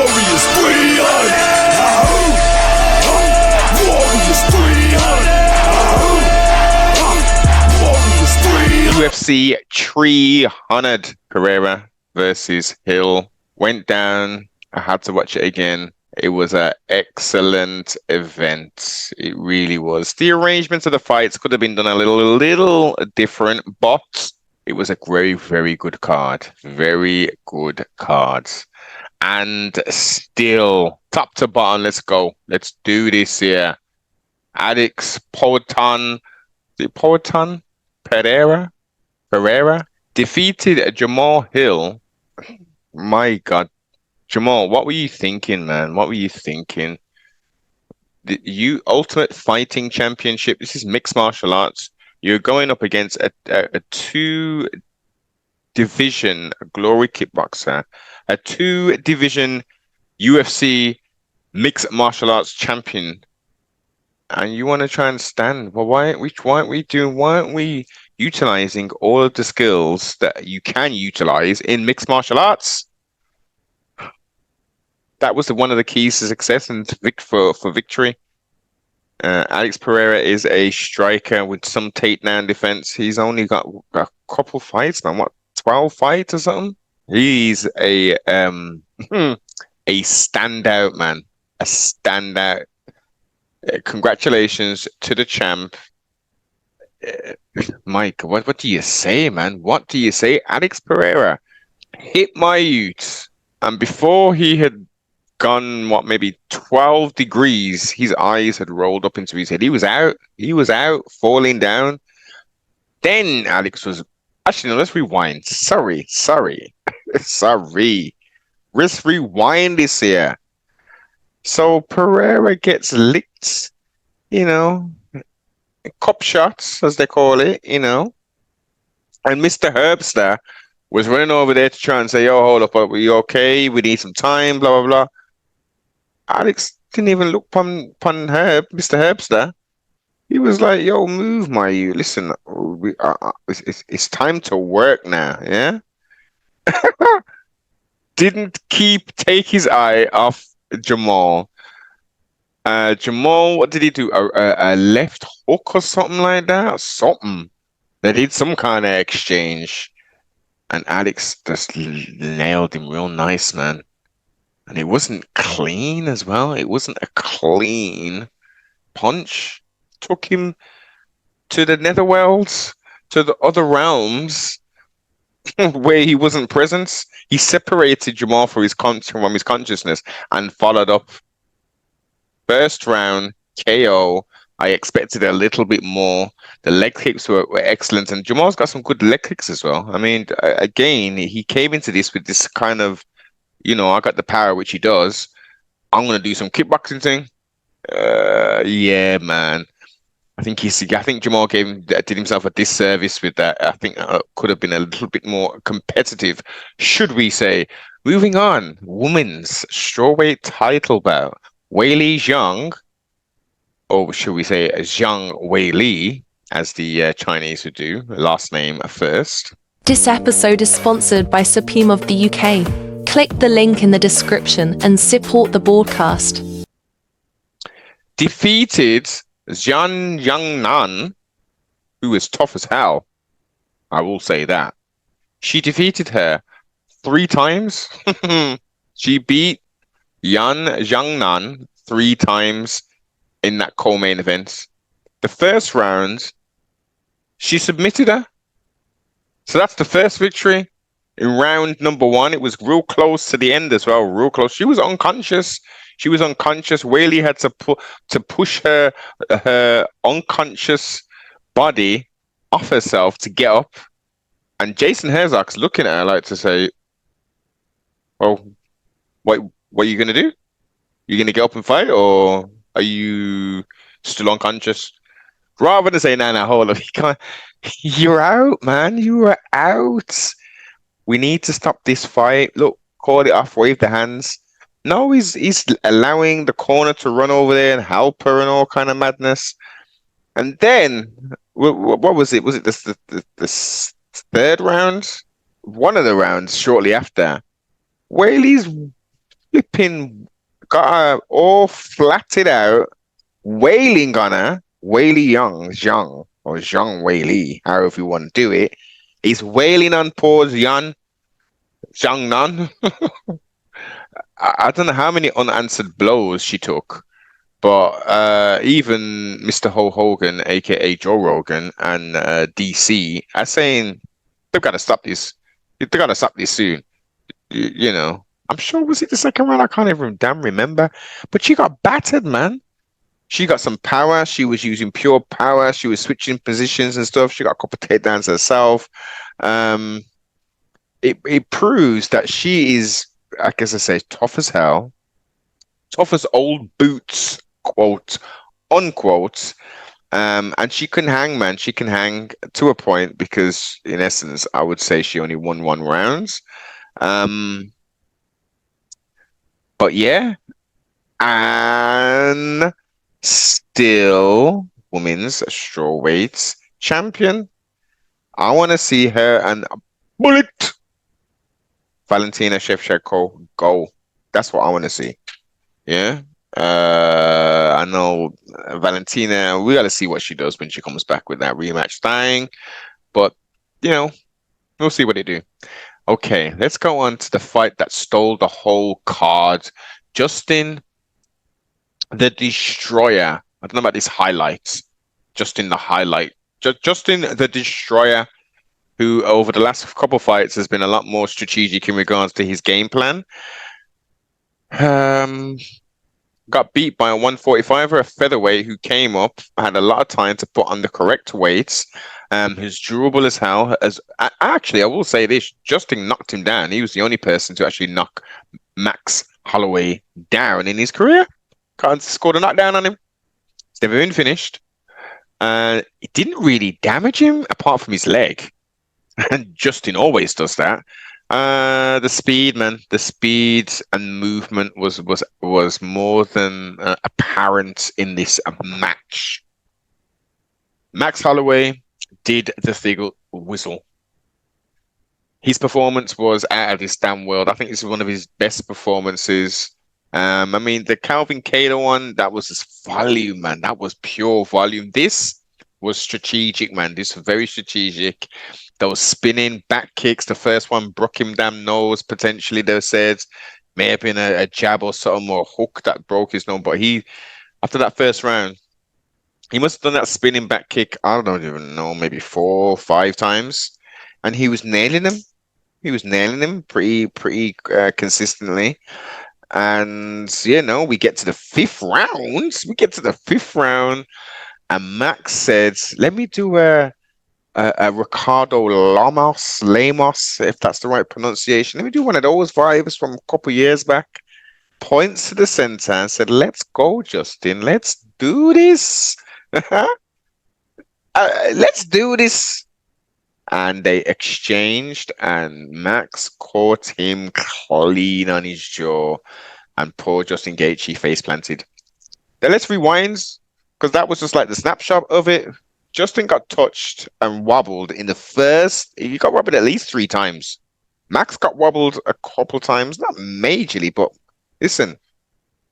Warriors 300. Warriors 300. Warriors 300. UFC 300. Pereira versus Hill went down. I had to watch it again. It was an excellent event. It really was. The arrangements of the fights could have been done a little different, but it was a very, very good card. Very good cards. And still, top to bottom, let's go. Let's do this here. Alex Poatan, Pereira defeated Jamal Hill. My God. Jamal, what were you thinking, man? What were you thinking? You Ultimate Fighting Championship. This is mixed martial arts. You're going up against a two-division glory kickboxer, a two-division UFC mixed martial arts champion, and you want to try and stand. Well, why aren't we utilizing all of the skills that you can utilize in mixed martial arts? That was one of the keys to success and for victory. Alex Pereira is a striker with some takedown defense. He's only got a couple fights, man. What, 12 fights or something? He's a standout, man. A standout. Congratulations to the champ. Mike, what do you say, man? What do you say? Alex Pereira hit my youth, and before he had gone, maybe 12 degrees, his eyes had rolled up into his head. He was out, falling down. Then Alex was, actually, no, let's rewind. Sorry. Let's rewind this here. So Pereira gets licked, cup shots, as they call it, and Mr. Herbster was running over there to try and say, yo, hold up, are you okay? We need some time, blah, blah, blah. Alex didn't even look upon Mr. Herbster. He was like, yo, move, listen, it's time to work now, yeah? Didn't take his eye off Jamal. Jamal, what did he do? A left hook or something like that? Something. They did some kind of exchange. And Alex just nailed him real nice, man. And it wasn't clean as well. It wasn't a clean punch. Took him to the netherworlds, to the other realms where he wasn't present. He separated Jamal from his consciousness and followed up. First round, KO. I expected a little bit more. The leg kicks were excellent, and Jamal's got some good leg kicks as well. I mean, again, he came into this with this kind of, I got the power, which he does. I'm going to do some kickboxing thing. Yeah, man. I think Jamal did himself a disservice with that. I think could have been a little bit more competitive, should we say. Moving on, women's strawweight title bout. Weili Zhang, or should we say Zhang Weili, as the Chinese would do, last name first. This episode is sponsored by Supreme of the UK. Click the link in the description and support the broadcast. Defeated Zhang Yangnan, who is tough as hell. I will say that. She defeated her 3 times. She beat Yan Zhangnan 3 times in that co-main event. The first round, she submitted her. So that's the first victory. In round number 1, it was real close to the end as well. Real close. She was unconscious. Weili had to push her unconscious body off herself to get up. And Jason Herzog's looking at her like to say, "Oh, what are you going to do? You going to get up and fight, or are you still unconscious?" Rather than say, "No, hold up. You're out, man. You are out. We need to stop this fight. Look, call it off, wave the hands." No, he's allowing the corner to run over there and help her and all kind of madness. And then, what was it? Was it the third round? One of the rounds shortly after. Weili's flipping got her all flatted out, wailing on her. Weili Zhang, or Zhang Weili, however you want to do it. He's wailing on poor Zhang Nan. I don't know how many unanswered blows she took, but even Mr. Hogan, aka Joe Rogan, and DC are saying they've got to stop this. They've got to stop this soon. You know, I'm sure was it the second round? I can't even damn remember. But she got battered, man. She got some power. She was using pure power. She was switching positions and stuff. She got a couple of takedowns herself. It proves that she is, I guess I say, tough as hell, tough as old boots, quote unquote. And she can hang, man. She can hang to a point because, in essence, I would say she only won one round. But yeah, and still women's strawweight champion. I want to see her and Bullet Valentina Shevchenko go. That's what I want to see. Yeah. I know Valentina, we got to see what she does when she comes back with that rematch thing. But, you know, we'll see what they do. Okay, let's go on to the fight that stole the whole card. Justin the Destroyer. I don't know about these highlights. Justin the highlight. Justin the Destroyer, who over the last couple fights has been a lot more strategic in regards to his game plan. Got beat by a 145er, a featherweight who came up, had a lot of time to put on the correct weights. Who's durable as hell. Actually, I will say this: Justin knocked him down. He was the only person to actually knock Max Holloway down in his career. Can't scored a knockdown on him. It's never been finished. It didn't really damage him apart from his leg. And Justin always does that. The speed, man, the speed and movement was more than apparent in this match. Max Holloway did the thing whistle. His performance was out of this damn world. I think this is one of his best performances. I mean, the Calvin Kattar one, that was just volume, man. That was pure volume. This was strategic, man. This was very strategic. Those spinning back kicks, the first one broke him damn nose, potentially, they said. May have been a jab or something, or a hook that broke his nose. But after that first round, he must have done that spinning back kick, I don't even know, maybe 4 or 5 times. And he was nailing them. He was nailing them pretty consistently. And, you know, we get to the 5th round. And Max said, let me do a Ricardo Lamos, if that's the right pronunciation. Let me do one of those vibes from a couple years back. Points to the center and said, let's go, Justin. Let's do this. Let's do this. And they exchanged, and Max caught him clean on his jaw, and poor Justin Gaethje face planted. Then let's rewind, because that was just like the snapshot of it. Justin got touched and wobbled in the first. He got wobbled at least 3 times. Max got wobbled a couple times, not majorly, but listen,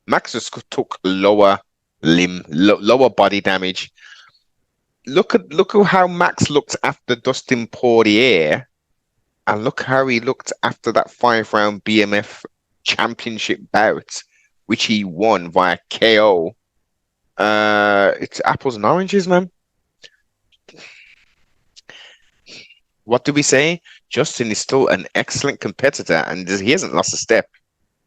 Max just took lower body damage. Look at how Max looked after Dustin Poirier, and look how he looked after that 5-round BMF championship bout, which he won via KO. It's apples and oranges, man. What do we say? Justin is still an excellent competitor, and he hasn't lost a step.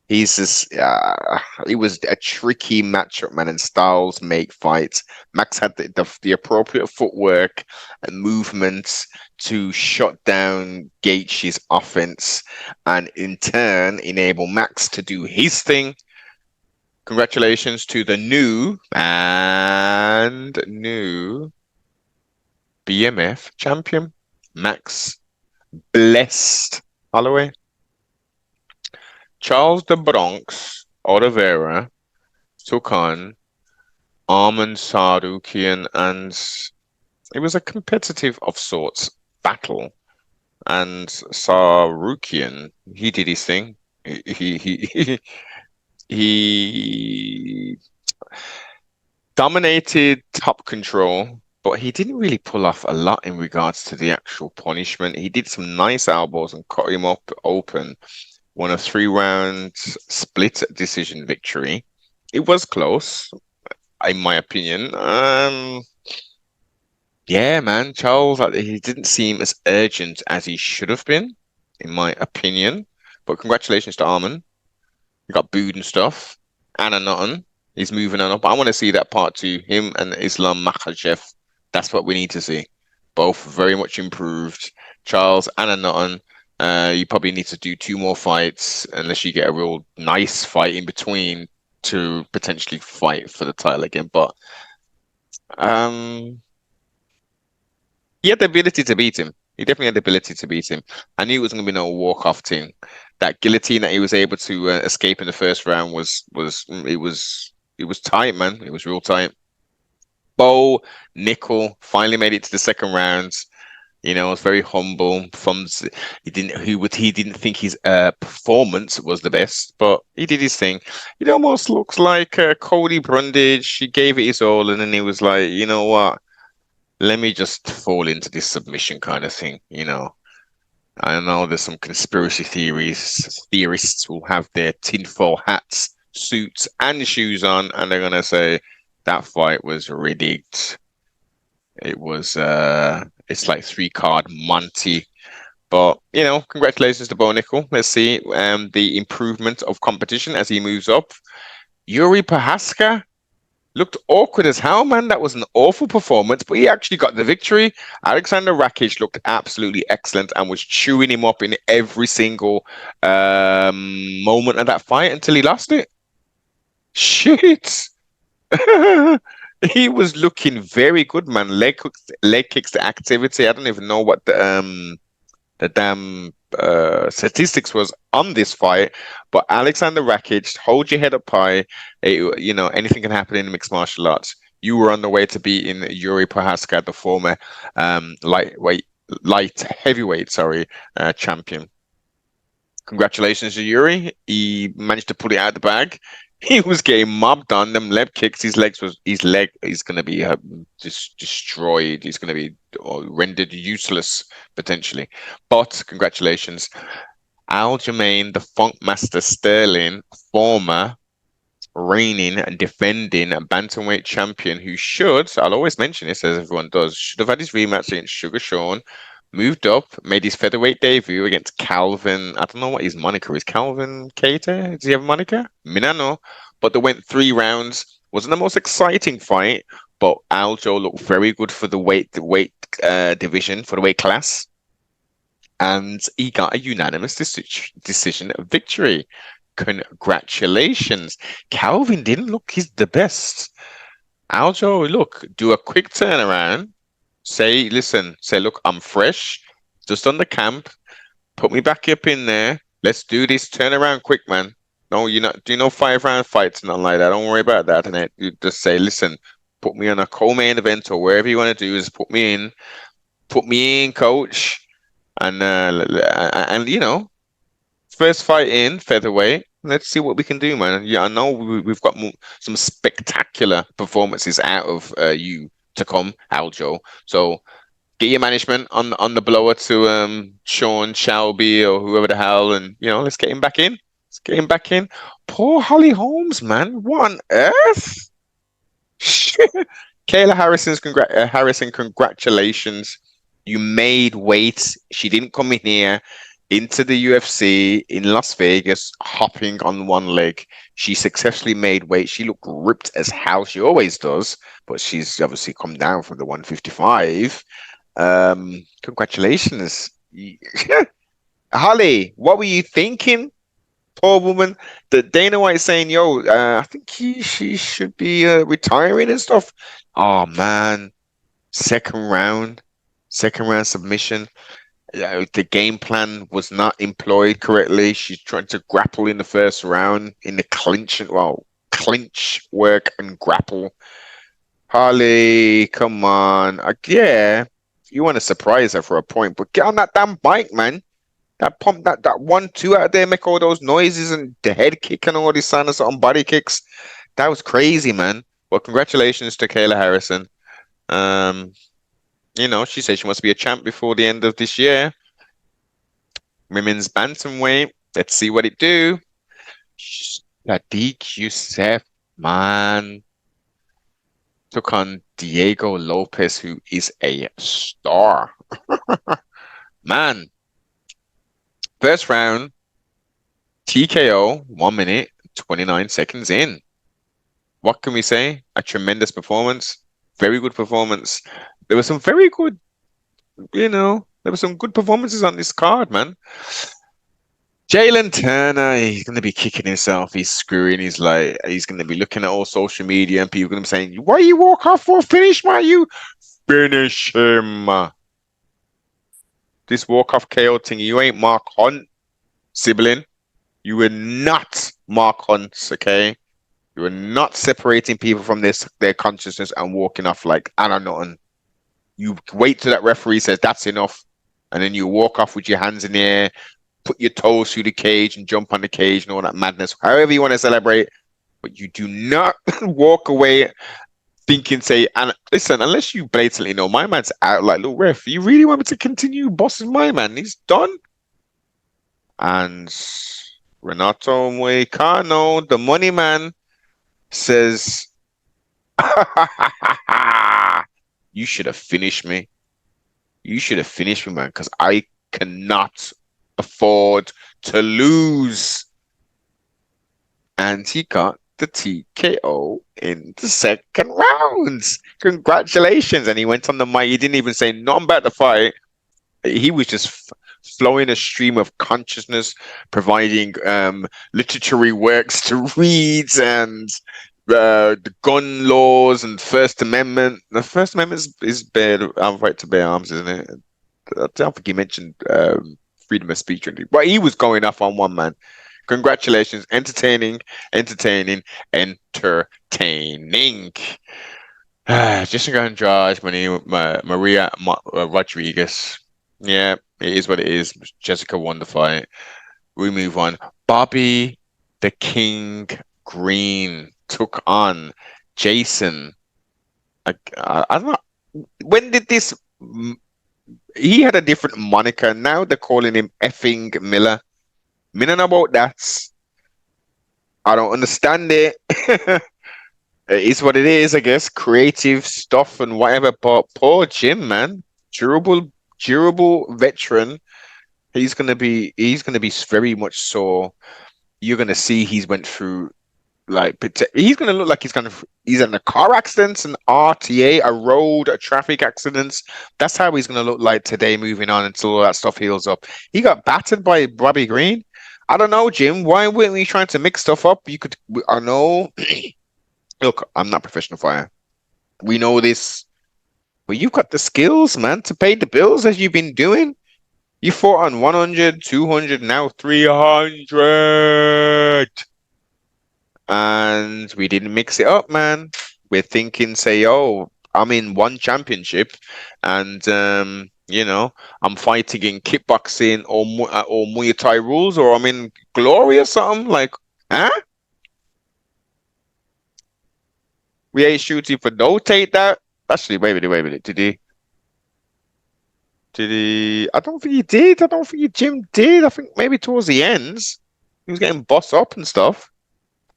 He's just, it was a tricky matchup, man, and styles make fights. Max had the appropriate footwork and movements to shut down Gaethje's offense, and in turn enable Max to do his thing. Congratulations to the new BMF champion, Max Blessed Holloway. Charles the Bronx Oliveira took on Arman Sarukian, and it was a competitive of sorts battle. And Sarukian, he did his thing. He he dominated top control, but he didn't really pull off a lot in regards to the actual punishment. He did some nice elbows and cut him up open. Won a 3-round split decision victory. It was close, in my opinion. Yeah, man, Charles, he didn't seem as urgent as he should have been, in my opinion. But congratulations to Arman. He got booed and stuff. Anna Nutton is moving on up. I want to see that part too. Him and Islam Makhachev. That's what we need to see. Both very much improved. Charles, Anna Nutton. You probably need to do 2 more fights unless you get a real nice fight in between to potentially fight for the title again. But he had the ability to beat him. He definitely had the ability to beat him. I knew it was going to be no walk-off thing. That guillotine that he was able to escape in the first round was tight, man. It was real tight. Bo Nickel finally made it to the second round. You know, was very humble. He didn't think his performance was the best, but he did his thing. It almost looks like Cody Brundage. He gave it his all, and then he was like, you know what? Let me just fall into this submission kind of thing, you know. I know there's some conspiracy theorists who have their tinfoil hats, suits, and shoes on, and they're gonna say that fight was rigged. It was it's like 3-card Monty. But you know, congratulations to Bo Nickel. Let's see the improvement of competition as he moves up. Yuri Prohaska looked awkward as hell, man. That was an awful performance, but he actually got the victory. Alexander Rakic looked absolutely excellent and was chewing him up in every single moment of that fight until he lost it. Shit. He was looking very good, man. Leg kicks to activity. I don't even know what the damn statistics was on this fight, but Alexander Rakic, hold your head up high. You know, anything can happen in mixed martial arts. You were on the way to beating Yuri Prohaska, the former light heavyweight, champion. Congratulations to Yuri. He managed to pull it out of the bag. He was getting mobbed on them leg kicks. His leg is going to be just destroyed. He's going to be rendered useless potentially. But congratulations, Aljamain, the Funk Master Sterling, former reigning and defending bantamweight champion, who I'll always mention this as everyone does, should have had his rematch against Sugar Sean. Moved up, made his featherweight debut against Calvin. I don't know what his moniker is. Calvin Cater? Does he have a moniker? Me no know. But they went 3 rounds. Wasn't the most exciting fight, but Aljo looked very good for the weight division, for the weight class. And he got a unanimous decision victory. Congratulations. Calvin didn't look the best. Aljo, look, do a quick turnaround. Say, look, I'm fresh, just on the camp. Put me back up in there. Let's do this. Turn around quick, man. No, you're not. Do no 5-round fights, nothing like that. Don't worry about that. And you just say, listen, put me on a co-main event or wherever you want to do is put me in. Put me in, coach. And you know, first fight in featherweight. Let's see what we can do, man. Yeah, I know we've got some spectacular performances out of you to come, Aljo. So get your management on the blower to Sean Shelby or whoever the hell, and you know, let's get him back in. Let's get him back in. Poor Holly Holmes, man. What on earth? Kayla Harrison, congratulations. You made weight. She didn't come in here into the UFC in Las Vegas, hopping on one leg. She successfully made weight. She looked ripped as hell. She always does, but she's obviously come down from the 155. Congratulations. Holly, what were you thinking? Poor woman. The Dana White saying, yo, I think she should be retiring and stuff. Oh, man. Second round submission. The game plan was not employed correctly. She's trying to grapple in the first round in the clinch work and grapple. Harley, come on. Yeah, you want to surprise her for a point, but get on that damn bike, man. That pump, that 1-2 out there, make all those noises and the head kick and all these kind of sort of body kicks. That was crazy, man. Well, congratulations to Kayla Harrison. Um, she said she wants to be a champ before the end of this year. Women's bantamweight. Let's see what it do. Sadiq Youssef, man, took on Diego Lopez, who is a star. Man, first round, TKO, 1 minute, 29 seconds in. What can we say? A tremendous performance. Very good performance. There were some very good, there were some good performances on this card, man. Jalen Turner, he's going to be kicking himself. He's screwing. He's going to be looking at all social media and people going to be saying, why you walk off for a finish, man? You finish him. This walk-off KO thing, you ain't Mark Hunt, sibling. You were not Mark Hunt, okay? You were not separating people from their consciousness and walking off like, I don't know. And you wait till that referee says that's enough. And then you walk off with your hands in the air, put your toes through the cage and jump on the cage and all that madness. However you want to celebrate. But you do not walk away thinking, say, and listen, unless you blatantly know my man's out, like, look, ref, you really want me to continue bossing my man? He's done. And Renato Moicano, the money man, says, you should have finished me. You should have finished me, man, because I cannot afford to lose. And he got the TKO in the second round. Congratulations. And he went on the mic. He didn't even say nothing about the fight. He was just flowing a stream of consciousness, providing literary works to read and the gun laws and First Amendment. The First Amendment is right to bear arms, isn't it? I don't think he mentioned freedom of speech or anything. But he was going off on one man. Congratulations. Entertaining. Jessica Andrade, Maria Rodriguez. Yeah, it is what it is. Jessica won the fight. We move on. Bobby the King Green took on Jason. I don't know. When did this... He had a different moniker. Now they're calling him effing Miller. Me don't know about that. I don't understand it. It is what it is, I guess. Creative stuff and whatever. But poor Jim, man. Durable veteran. He's gonna be very much so. You're gonna see he's went through he's gonna look like he's in a car accident, an RTA, a traffic accidents. That's how he's gonna look like today, moving on until all that stuff heals up. He got battered by Bobby Green. I don't know, Jim. Why weren't we trying to mix stuff up? I know. Look, I'm not a professional fighter. We know this. But you've got the skills, man, to pay the bills as you've been doing. You fought on 100, 200, now 300. And we didn't mix it up, man. We're thinking, I'm in one championship and, I'm fighting in kickboxing or Muay Thai rules, or I'm in Glory or something. Like, huh? We ain't shooting for no takedown. Actually, wait a minute. Did he? I don't think he did. I don't think Jim did. I think maybe towards the ends, he was getting bossed up and stuff.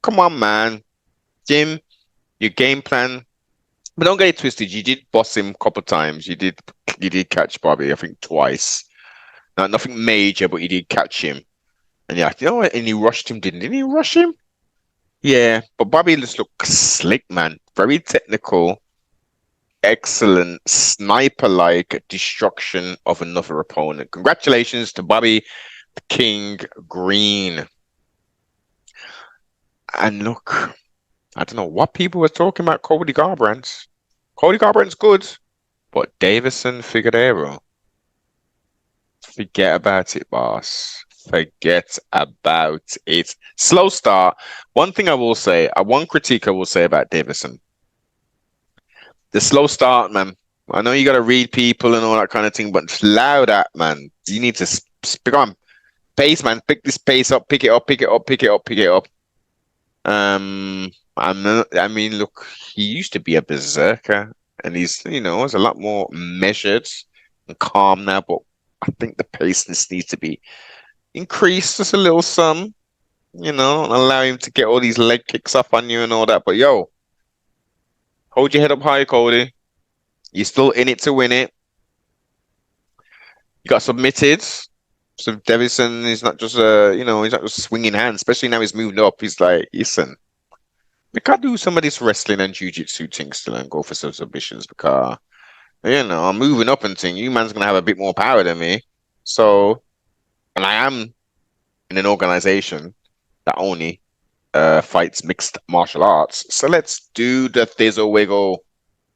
Come on, man. Jim, your game plan. But don't get it twisted. You did boss him a couple of times. You did catch Bobby, I think, twice. Now, nothing major, but you did catch him. And yeah, you know what? And he rushed him, didn't he? Rush him? Yeah, but Bobby just looked slick, man. Very technical. Excellent sniper-like destruction of another opponent. Congratulations to Bobby the King Green. And look, I don't know what people were talking about Cody Garbrandt. Cody Garbrandt's good, but Davison Figueiredo, forget about it, boss. Forget about it. Slow start. One thing I will say, one critique I will say about Davison. The slow start, man. I know you got to read people and all that kind of thing, but allow that, man. You need to speak on. pace, man. Pick this pace up. Pick it up. Pick it up. Pick it up. Pick it up. I mean, look, he used to be a berserker, and he's, is a lot more measured and calm now. But I think the pace needs to be increased just a little some, and allow him to get all these leg kicks up on you and all that. But yo, hold your head up high, Cody. You're still in it to win it. You got submitted. So Davison is not just he's not just swinging hands. Especially now he's moved up. He's like, listen, we can't do some of this wrestling and jiu-jitsu thing still and go for some submissions because I'm moving up and thing. You man's gonna have a bit more power than me. So, and I am in an organization that only fights mixed martial arts. So let's do the thizzle wiggle.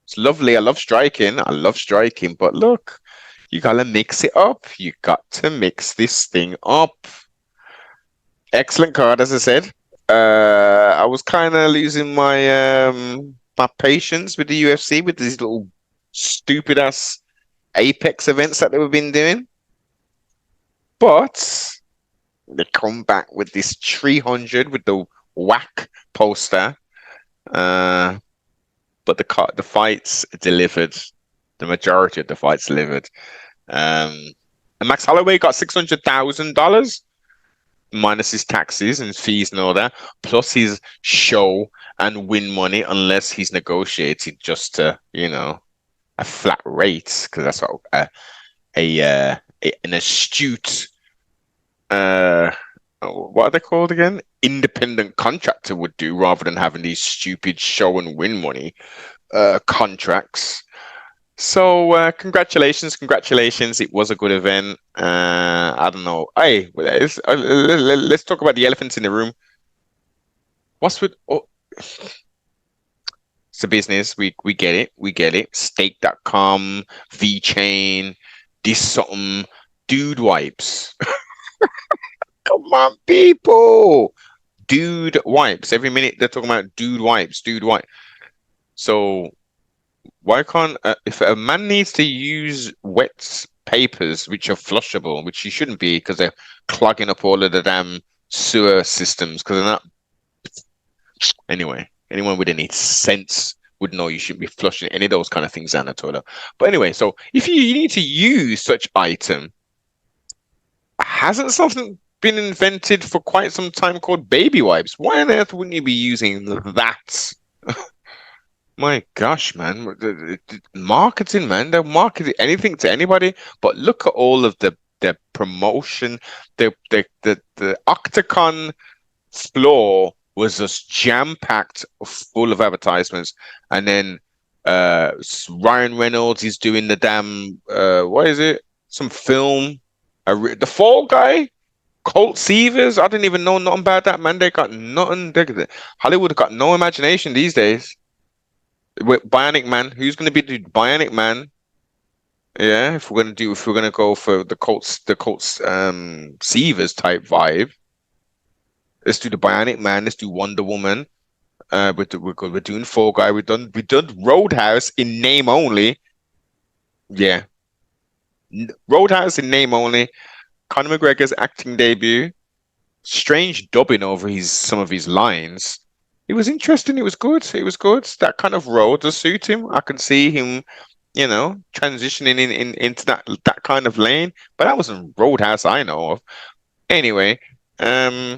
It's lovely. I love striking. But look, you gotta mix it up. You got to mix this thing up. Excellent card, as I said. I was kind of losing my my patience with the UFC with these little stupid ass Apex events that they've been doing. But they come back with this 300 with the whack poster. But the fights delivered. The majority of the fights delivered. And Max Holloway got $600,000 minus his taxes and fees and all that, plus his show and win money, unless he's negotiated just to, a flat rate, because that's what an astute what are they called again? Independent contractor would do, rather than having these stupid show and win money contracts. So congratulations. It was a good event. I don't know. Hey, let's talk about the elephants in the room. What's with it's a business. We get it. Stake.com, VChain, this something, dude wipes. Come on, people. Dude wipes. Every minute they're talking about dude wipes. So why can't if a man needs to use wet papers which are flushable, which you shouldn't be because they're clogging up all of the damn sewer systems because they're not. Anyway, anyone with any sense would know you shouldn't be flushing any of those kind of things down the toilet. But anyway, so if you need to use such item, hasn't something been invented for quite some time called baby wipes? Why on earth wouldn't you be using that? My gosh, man. The marketing, man. They're marketing anything to anybody. But look at all of the promotion. The Octagon floor was just jam-packed full of advertisements. And then Ryan Reynolds is doing the damn, what is it? Some film. The Fall Guy? Colt Seavers? I didn't even know nothing about that, man. They got nothing. Hollywood got no imagination these days. With Bionic Man, who's going to be the Bionic Man? Yeah, if we're gonna go for the Colts Seavers type vibe, let's do the Bionic Man. Let's do Wonder Woman. We're doing Fall Guy. We've done Roadhouse in name only. Yeah, Roadhouse in name only. Conor McGregor's acting debut. Strange dubbing over some of his lines. It was interesting. It was good. That kind of role does suit him. I can see him, transitioning into that kind of lane. But that wasn't Roadhouse I know of. Anyway, yeah,